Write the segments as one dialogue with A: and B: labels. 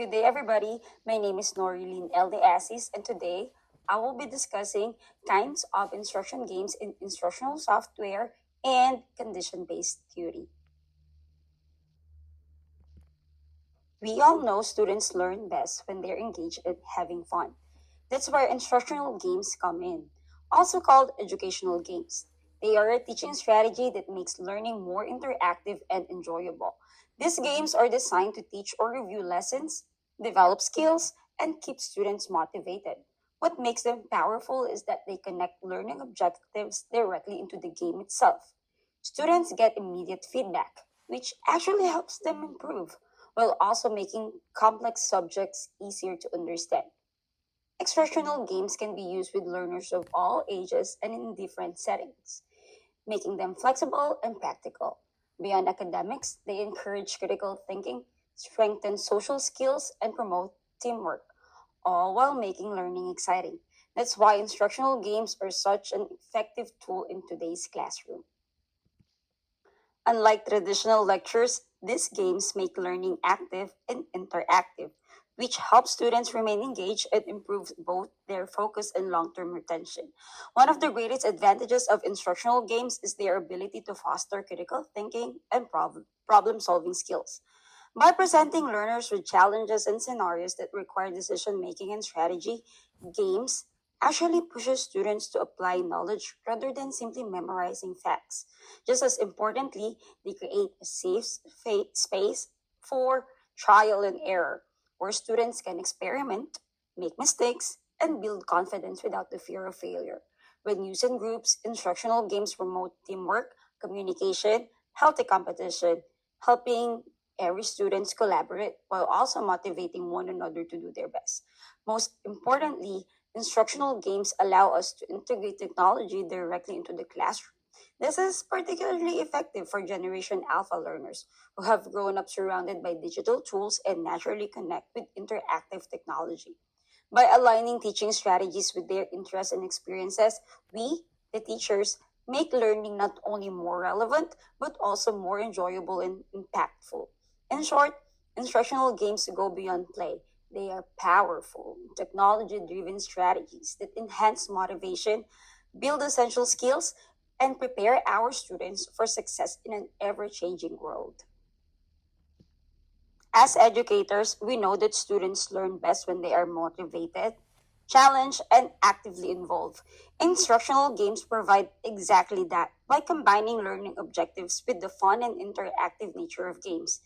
A: Good day, everybody. My name is Norilyn L. De Assis, and today I will be discussing kinds of instruction games in instructional software and condition based theory. We all know students learn best when they're engaged and having fun. That's where instructional games come in, also called educational games. They are a teaching strategy that makes learning more interactive and enjoyable. These games are designed to teach or review lessons, develop skills, and keep students motivated. What makes them powerful is that they connect learning objectives directly into the game itself. Students get immediate feedback, which actually helps them improve, while also making complex subjects easier to understand. Instructional games can be used with learners of all ages and in different settings, making them flexible and practical. Beyond academics, they encourage critical thinking, strengthen social skills, and promote teamwork, all while making learning exciting. That's why instructional games are such an effective tool in today's classroom. Unlike traditional lectures, these games make learning active and interactive, which helps students remain engaged and improves both their focus and long term retention. One of the greatest advantages of instructional games is their ability to foster critical thinking and problem solving skills. By presenting learners with challenges and scenarios that require decision making and strategy, games actually pushes students to apply knowledge rather than simply memorizing facts. Just as importantly, they create a safe space for trial and error, where students can experiment, make mistakes, and build confidence without the fear of failure. When used in groups, instructional games promote teamwork, communication, healthy competition, helping every students collaborate while also motivating one another to do their best. Most importantly, instructional games allow us to integrate technology directly into the classroom. This is particularly effective for Generation Alpha learners who have grown up surrounded by digital tools and naturally connect with interactive technology. By aligning teaching strategies with their interests and experiences, we, the teachers, make learning not only more relevant, but also more enjoyable and impactful. In short, instructional games go beyond play. They are powerful, technology driven strategies that enhance motivation, build essential skills, and prepare our students for success in an ever changing world. As educators, we know that students learn best when they are motivated, challenged, and actively involved. Instructional games provide exactly that by combining learning objectives with the fun and interactive nature of games.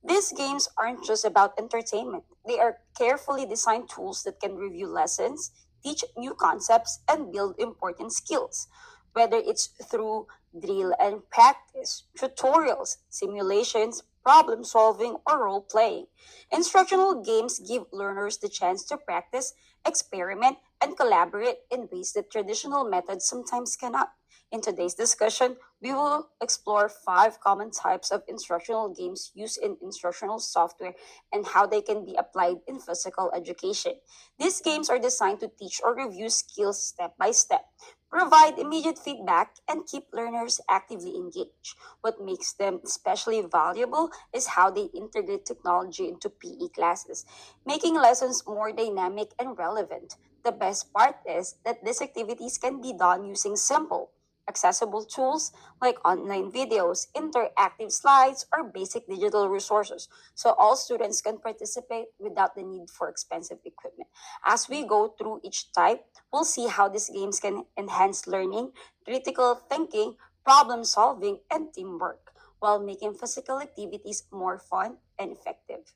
A: These games aren't just about entertainment, they are carefully designed tools that can review lessons, teach new concepts, and build important skills. Whether it's through drill and practice, tutorials, simulations, problem solving, or role playing. Instructional games give learners the chance to practice, experiment, and collaborate in ways that traditional methods sometimes cannot. In today's discussion, we will explore five common types of instructional games used in instructional software and how they can be applied in physical education. These games are designed to teach or review skills step by step, provide immediate feedback, and keep learners actively engaged. What makes them especially valuable is how they integrate technology into PE classes, making lessons more dynamic and relevant. The best part is that these activities can be done using simple, accessible tools like online videos, interactive slides, or basic digital resources, so all students can participate without the need for expensive equipment. As we go through each type, we'll see how these games can enhance learning, critical thinking, problem solving, and teamwork, while making physical activities more fun and effective.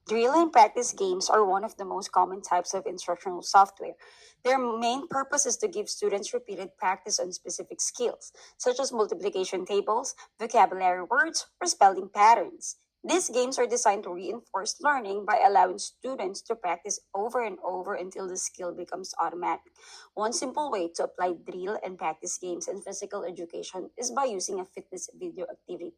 A: Drill and practice games are one of the most common types of instructional software. Their main purpose is to give students repeated practice on specific skills, such as multiplication tables, vocabulary words, or spelling patterns. These games are designed to reinforce learning by allowing students to practice over and over until the skill becomes automatic. One simple way to apply drill and practice games in physical education is by using a fitness video activity.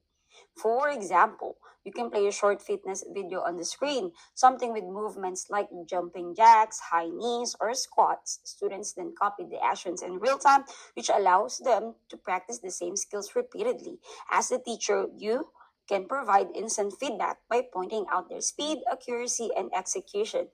A: For example, you can play a short fitness video on the screen, something with movements like jumping jacks, high knees, or squats. Students then copy the actions in real time, which allows them to practice the same skills repeatedly. As the teacher, you can provide instant feedback by pointing out their speed, accuracy, and execution,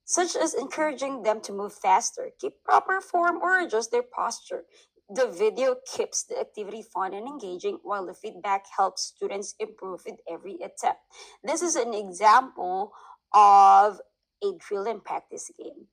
A: such as encouraging them to move faster, keep proper form, or adjust their posture. The video keeps the activity fun and engaging, while the feedback helps students improve with every attempt. This is an example of a drill and practice game.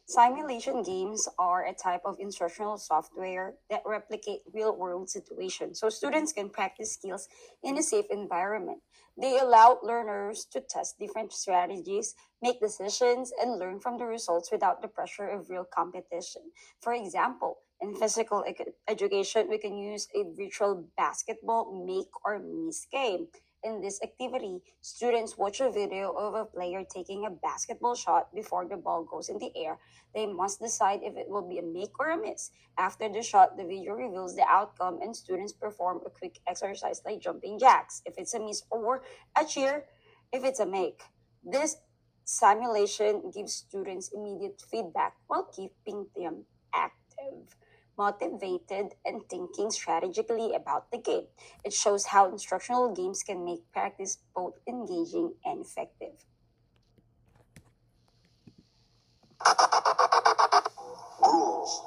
A: Simulation games are a type of instructional software that replicate real world situations so students can practice skills in a safe environment. They allow learners to test different strategies, make decisions, and learn from the results without the pressure of real competition. For example, in physical education, we can use a virtual basketball make or miss game. In this activity, students watch a video of a player taking a basketball shot before the ball goes in the air. They must decide if it will be a make or a miss. After the shot, the video reveals the outcome and students perform a quick exercise like jumping jacks if it's a miss or a cheer if it's a make. This simulation gives students immediate feedback while keeping them active, motivated, and thinking strategically about the game. It shows how instructional games can make practice both engaging and effective.
B: Rules.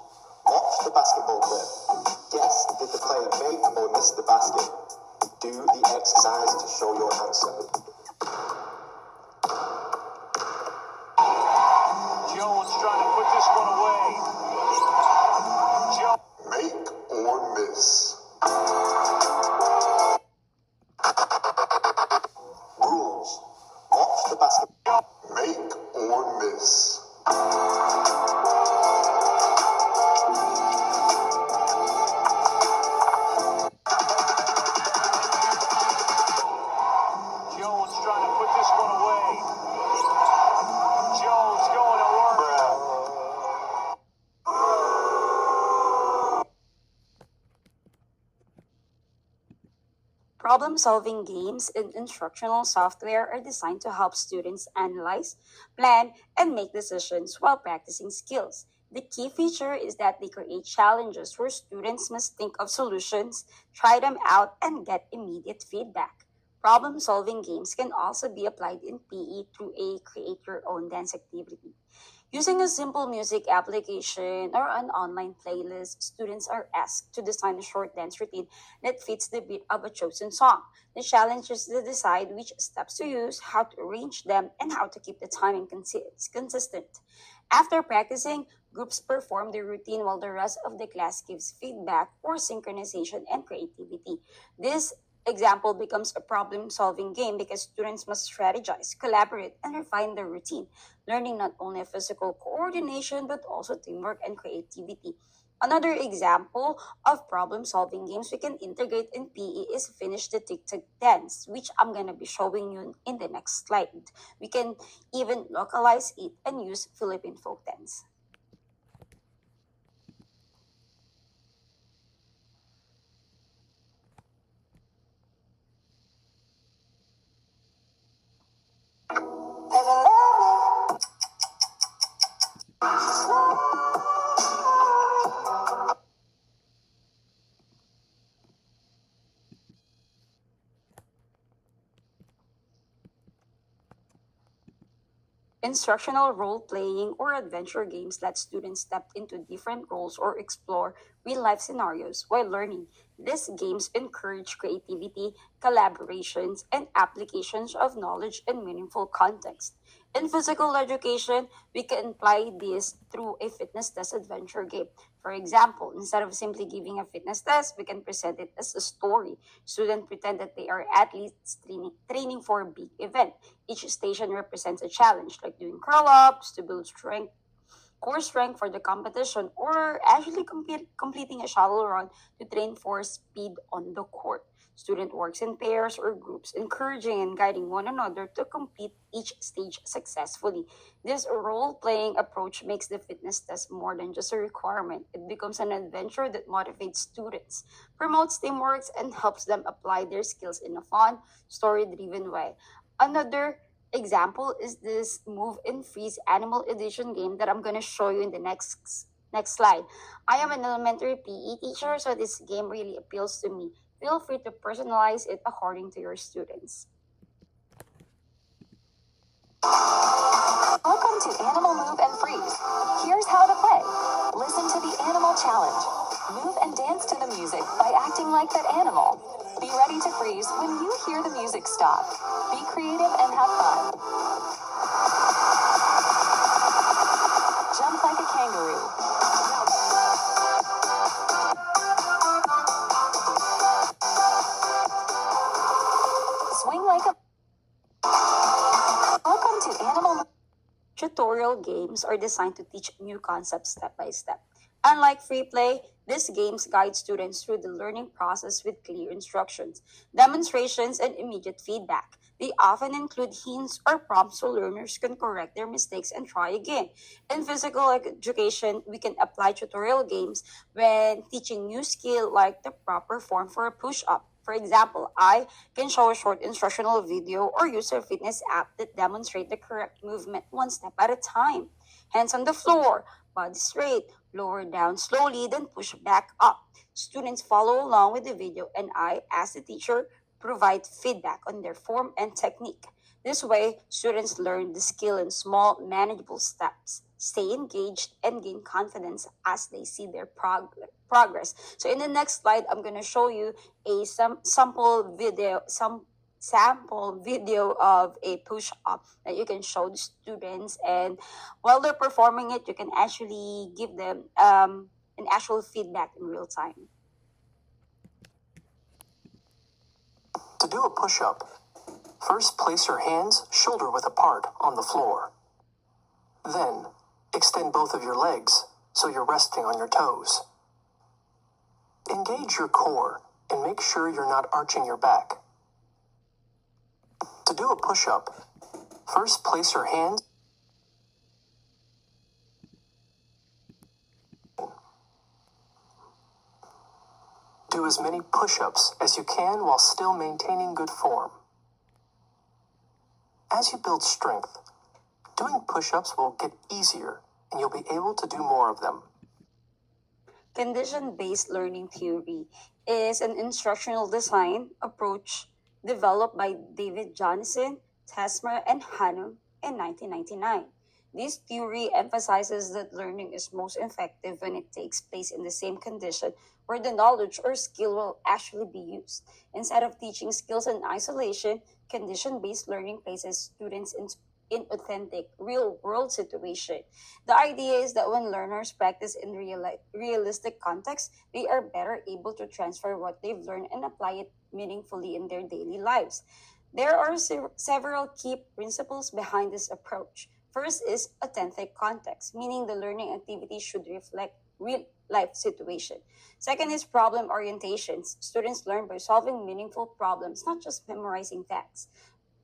B: Watch the basketball clip. Guess did the player make or miss the basket. Do the exercise to show your answer.
C: Jones trying to put this one away.
B: Make or miss. Rules. Watch the basketball. Make or miss.
C: Jones trying to put this one away. Jones going to work.
A: Problem solving games and instructional software are designed to help students analyze, plan, and make decisions while practicing skills. The key feature is that they create challenges where students must think of solutions, try them out, and get immediate feedback. Problem solving games can also be applied in PE through a create your own dance activity. Using a simple music application or an online playlist, students are asked to design a short dance routine that fits the beat of a chosen song. The challenge is to decide which steps to use, how to arrange them, and how to keep the timing consistent. After practicing, groups perform the routine while the rest of the class gives feedback for synchronization and creativity. This example becomes a problem solving game because students must strategize, collaborate, and refine their routine, learning not only physical coordination but also teamwork and creativity. Another example of problem solving games we can integrate in PE is Finish the TikTok Dance, which I'm going to be showing you in the next slide. We can even localize it and use Philippine folk dance. Instructional role playing or adventure games let students step into different roles or explore real life scenarios while learning. These games encourage creativity, collaborations, and applications of knowledge in meaningful context. In physical education, we can apply this through a fitness test adventure game. For example, instead of simply giving a fitness test, we can present it as a story. Students pretend that they are athletes training for a big event. Each station represents a challenge, like doing curl ups to build strength, core strength for the competition, or actually completing a shuttle run to train for speed on the court. Student works in pairs or groups, encouraging and guiding one another to complete each stage successfully. This role-playing approach makes the fitness test more than just a requirement. It becomes an adventure that motivates students, promotes teamwork, and helps them apply their skills in a fun, story-driven way. Another example is this move and freeze animal edition game that I'm going to show you in the next slide. I am an elementary PE teacher, so this game really appeals to me. Feel free to personalize it according to your students.
D: Welcome to Animal Move and Freeze. Here's how to play. Listen to the animal challenge. Move and dance to the music by acting like that animal. Be ready to freeze when you hear the music stop. Be creative and have fun. Jump like a kangaroo. Swing like a... Welcome to Animal Move.
A: Tutorial games are designed to teach new concepts step by step. Unlike free play, these games guide students through the learning process with clear instructions, demonstrations, and immediate feedback. They often include hints or prompts so learners can correct their mistakes and try again. In physical education, we can apply tutorial games when teaching new skill like the proper form for a push-up. For example, I can show a short instructional video or use a fitness app that demonstrate the correct movement one step at a time. Hands on the floor, body straight, lower down slowly, then push back up. Students follow along with the video and I, as the teacher, provide feedback on their form and technique. This way, students learn the skill in small, manageable steps, stay engaged, and gain confidence as they see their progress. So in the next slide, I'm going to show you some sample video of a push up that you can show the students, and while they're performing it you can actually give them an actual feedback in real time.
B: To do a push-up, first place your hands shoulder width apart on the floor. Then, extend both of your legs so you're resting on your toes. Engage your core and make sure you're not arching your back. To do a push-up, first place your hands. Do as many push-ups as you can while still maintaining good form. As you build strength, doing push-ups will get easier and you'll be able to do more of them.
A: Condition-based learning theory is an instructional design approach developed by David Johnson, Tesmer, and Hanum in 1999. This theory emphasizes that learning is most effective when it takes place in the same condition where the knowledge or skill will actually be used. Instead of teaching skills in isolation, condition-based learning places students in authentic, real-world situation. The idea is that when learners practice in realistic context, they are better able to transfer what they've learned and apply it meaningfully in their daily lives. There are several key principles behind this approach. First is authentic context, meaning the learning activity should reflect real life situation. Second is problem orientations. Students learn by solving meaningful problems, not just memorizing facts.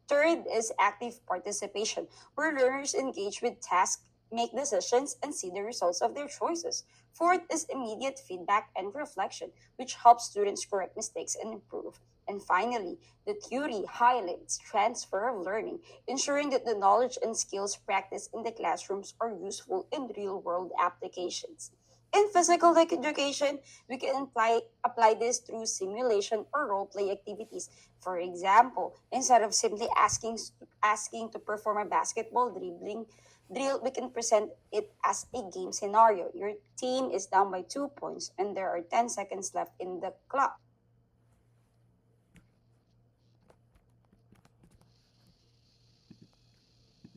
A: Third is active participation, where learners engage with tasks, make decisions, and see the results of their choices. Fourth is immediate feedback and reflection, which helps students correct mistakes and improve. And finally, the theory highlights transfer of learning, ensuring that the knowledge and skills practiced in the classrooms are useful in real world applications. In physical education, we can apply this through simulation or role play activities. For example, instead of simply asking to perform a basketball dribbling drill, we can present it as a game scenario. Your team is down by 2 points and there are 10 seconds left in the clock.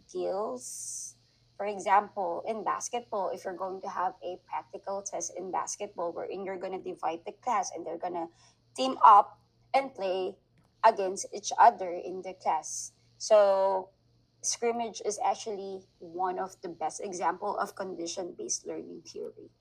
A: Skills. For example, in basketball, if you're going to have a practical test in basketball wherein you're going to divide the class and they're going to team up and play against each other in the class. So, scrimmage is actually one of the best example of condition-based learning theory.